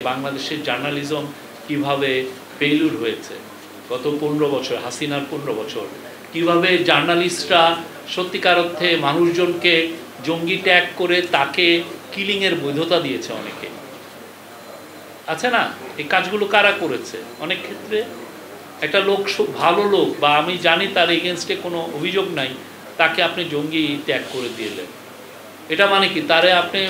বাংলাদেশের জার্নালিজম কিভাবে ফেইলিউর হয়েছে গত 15 বছর, হাসিনার 15 বছর, কিভাবে জার্নালিস্টরা সত্যিকার অর্থে মানুষজনকে জঙ্গি ট্যাগ করে তাকে কিলিংয়ের বৈধতা দিয়েছে অনেকে, আছে না? এই কাজগুলো কারা করেছে? অনেক ক্ষেত্রে একটা লোক ভালো লোক বা আমি জানি তার এগেনস্টে কোনো অভিযোগ নাই, তাকে আপনি জঙ্গি ট্যাগ করে দিলেন। এটা মানে কি? তারে আপনি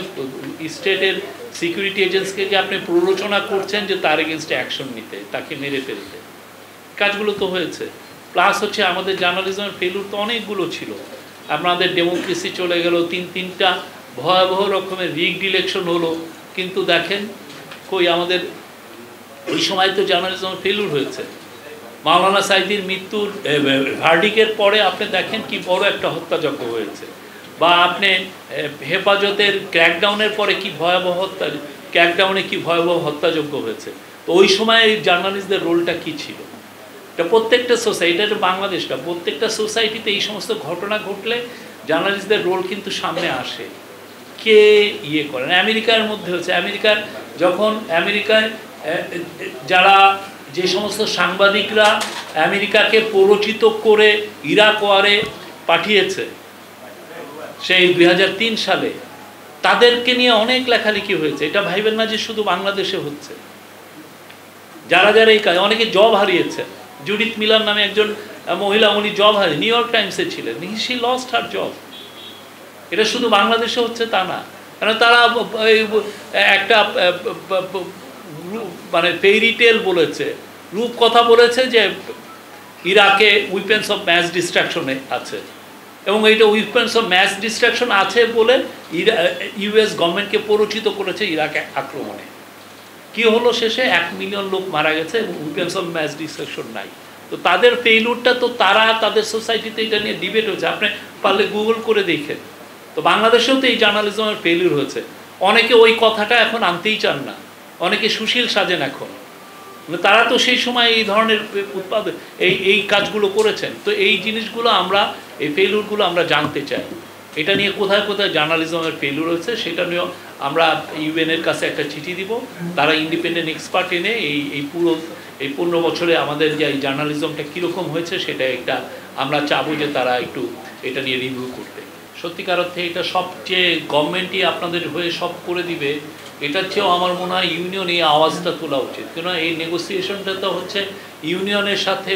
স্টেটের সিকিউরিটি এজেন্সিকে আপনি প্ররোচনা করছেন যে তার এগেনস্টে অ্যাকশন নিতে, তাকে মেরে ফেলতে। কাজগুলো তো হয়েছে। প্লাস হচ্ছে আমাদের জার্নালিজমের ফেলিউর তো অনেকগুলো ছিল। আপনাদের ডেমোক্রেসি চলে গেল, তিনটা ভয়াবহ রকমের রিগড ইলেকশন হলো, কিন্তু দেখেন কই আমাদের ওই সময় তো জার্নালিজমের ফেলিউর হয়েছে। মাওলানা সাইদির মৃত্যুর ভার্ডিকের পরে আপনি দেখেন কি বড় একটা হত্যাযজ্ঞ হয়েছে, বা আপনি হেফাজতের ক্র্যাকডাউনের পরে কি ভয়াবহ ক্র্যাকডাউনে কি ভয়াবহ হত্যাযজ্ঞ হয়েছে। তো ওই সময় জার্নালিস্টদের রোলটা কি ছিল? এটা প্রত্যেকটা সোসাইটি, এটা বাংলাদেশটা প্রত্যেকটা সোসাইটিতে এই সমস্ত ঘটনা ঘটলে জার্নালিস্টদের রোল কিন্তু সামনে আসে। কে ইয়ে করেন? আমেরিকার মধ্যে হচ্ছে, আমেরিকার যখন আমেরিকায় যারা যে সমস্ত সাংবাদিকরা আমেরিকাকে প্ররোচিত করে ইরাক ওয়ারে পাঠিয়েছে সেই 2003 সালে, তাদেরকে নিয়ে অনেক লেখালেখি হয়েছে। এটা ভাইবেন না যে শুধু বাংলাদেশে হচ্ছে। যারা যারা এই কাজ, অনেকে জব হারিয়েছে। জুডিথ মিলার নামে একজন মহিলা, উনি জব হারিয়ে নিউ ইয়র্ক টাইমসে ছিলেন, শি লস্ট হার জব। এটা শুধু বাংলাদেশে হচ্ছে তা না, কারণ তারা একটা মানে ফেরি টেল বলেছে, রূপ কথা বলেছে যে ইরাকে উইপেন্স অফ ম্যাস ডিস্ট্রাকশনে আছে, এবং এইটা উইপেন্স অফ ম্যাস ডিস্ট্রাকশন আছে বলে ইউএস গভর্নমেন্টকে প্ররোচিত করেছে ইরাকে আক্রমণে। কি হলো শেষে? 1 মিলিয়ন লোক মারা গেছে এবং উইপেন্স অফ ম্যাস ডিস্ট্রাকশন নাই। তো তাদের ফেইলুরটা তো তারা তাদের সোসাইটিতে এটা নিয়ে ডিবেট হয়েছে, আপনি পারলে গুগল করে দেখেন। তো বাংলাদেশেও তো এই জার্নালিজমের ফেইলুর হয়েছে। অনেকে ওই কথাটা এখন আনতেই চান না, অনেকে সুশীল সাজেন এখন। তারা তো সেই সময় এই ধরনের এই কাজগুলো করেছেন। তো এই জিনিসগুলো আমরা, এই ফেইলুরগুলো আমরা জানতে চাই। এটা নিয়ে কোথায় কোথায় জার্নালিজমের ফেইলুর হয়েছে সেটা নিয়েও আমরা ইউএনের কাছে একটা চিঠি দিব। তারা ইন্ডিপেন্ডেন্ট এক্সপার্ট এনে এই পুরো 15 বছরে আমাদের যে এই জার্নালিজমটা কীরকম হয়েছে সেটা একটা আমরা চাবো যে তারা একটু এটা নিয়ে রিভিউ করতে। সত্যিকার অর্থে এটা সবচেয়ে গভর্নমেন্টই আপনাদের হয়ে সব করে দিবে, এটার চেয়েও আমার মনে হয় ইউনিয়ন এই আওয়াজটা তোলা উচিত। কেন এই নেগোসিয়েশনটা তো হচ্ছে ইউনিয়নের সাথে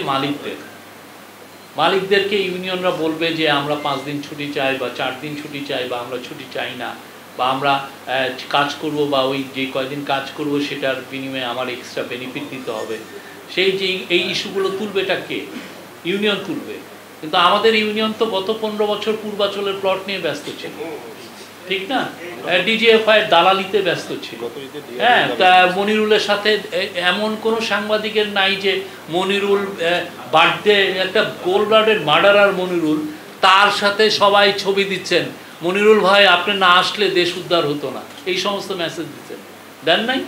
মালিকদেরকে ইউনিয়নরা বলবে যে আমরা 5 দিন ছুটি চাই বা 4 দিন ছুটি চাই, বা আমরা ছুটি চাই না, বা আমরা কাজ করব, বা ওই যে কয়দিন কাজ করব সেটার বিনিময়ে আমার এক্সট্রা বেনিফিট দিতে হবে। সেই যে এই ইস্যুগুলো তুলবেটা কে? ইউনিয়ন তুলবে। কিন্তু আমাদের ইউনিয়ন তো গত 15 বছর পূর্বাচলের প্লট নিয়ে ব্যস্ত ছিল, ঠিক না? ডিজিএফআই এর দালালিতে ব্যস্ত ছিল। হ্যাঁ, তা মনিরুলের সাথে এমন কোনো সাংবাদিকের নাই যে মনিরুল বার্থডে, একটা গোলবার্ডের মার্ডারার মনিরুল, তার সাথে সবাই ছবি দিচ্ছেন, মনিরুল ভাই আপনি না আসলে দেশ উদ্ধার হতো না, এই সমস্ত মেসেজ দিচ্ছেন, দেন নাই?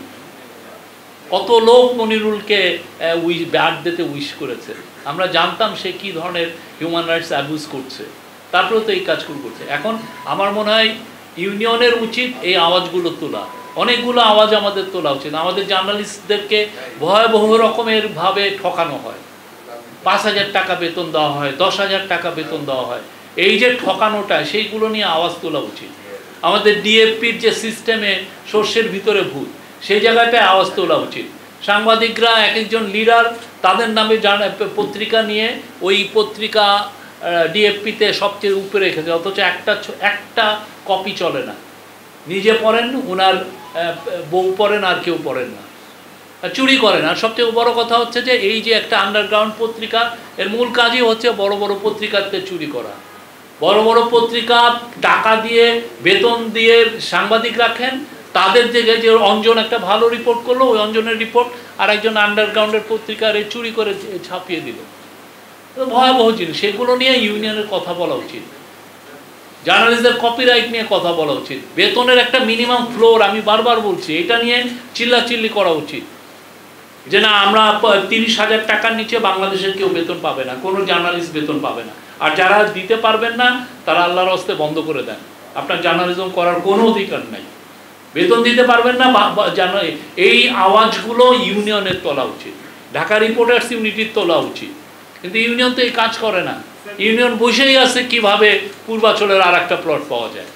কত লোক মনিরুলকে বার্থডেতে উইশ করেছে। আমরা জানতাম সে কি ধরনের হিউম্যান রাইটস অ্যাবিউজ করছে, তারপরেও তো এই কাজগুলো করছে। এখন আমার মনে হয় ইউনিয়নের উচিত এই আওয়াজগুলো তোলা, অনেকগুলো আওয়াজ আমাদের তোলা উচিত। আমাদের জার্নালিস্টদেরকে ভয়াবহ রকমের ভাবে ঠকানো হয়, 5,000 টাকা বেতন দেওয়া হয়, 10,000 টাকা বেতন দেওয়া হয়, এই যে ঠকানোটা, সেইগুলো নিয়ে আওয়াজ তোলা উচিত। আমাদের ডিএফপির যে সিস্টেমে সর্ষের ভিতরে ভূত, সেই জায়গাটায় আওয়াজ তোলা উচিত। সাংবাদিকরা এক একজন লিডার তাদের নামে পত্রিকা নিয়ে ওই পত্রিকা ডিএফপিতে সবচেয়ে উপরে রেখেছে, অথচ একটা কপি চলে না। নিজে পড়েন, ওনার বউ পড়েন, আর কেউ পড়েন না, চুরি করেন। আর সবচেয়ে বড় কথা হচ্ছে যে এই যে একটা আন্ডারগ্রাউন্ড পত্রিকা, এর মূল কাজই হচ্ছে বড় বড় পত্রিকাতে চুরি করা। বড় বড় পত্রিকা টাকা দিয়ে বেতন দিয়ে সাংবাদিক রাখেন, তাদের দিকে যে অঞ্জন একটা ভালো রিপোর্ট করলো, ওই অঞ্জনের রিপোর্ট আর একজন আন্ডারগ্রাউন্ডের পত্রিকার চুরি করে ছাপিয়ে দিল। ভয়াবহ জিনিস। সেগুলো নিয়ে ইউনিয়নের কথা বলা উচিত, জার্নালিস্টদের কপিরাইট নিয়ে কথা বলা উচিত, বেতনের একটা মিনিমাম ফ্লোর, আমি বারবার বলছি, এটা নিয়ে চিল্লাচিল্লি করা উচিত যে না, আমরা 30,000 টাকার নিচে বাংলাদেশের কেউ বেতন পাবে না, কোনো জার্নালিস্ট বেতন পাবে না। আর যারা দিতে পারবেন না তারা আল্লাহর হস্তে বন্ধ করে দেন, আপনার জার্নালিজম করার কোনো অধিকার নাই। বেতন দিতে পারবেন না জানো, এই আওয়াজগুলো ইউনিয়নের তোলা উচিত, ঢাকা রিপোর্টার্স ইউনিটির তোলা উচিত। কিন্তু ইউনিয়ন তো এই কাজ করে না, ইউনিয়ন বসেই আছে কিভাবে পূর্বাচলের আর একটা প্লট পাওয়া যায়।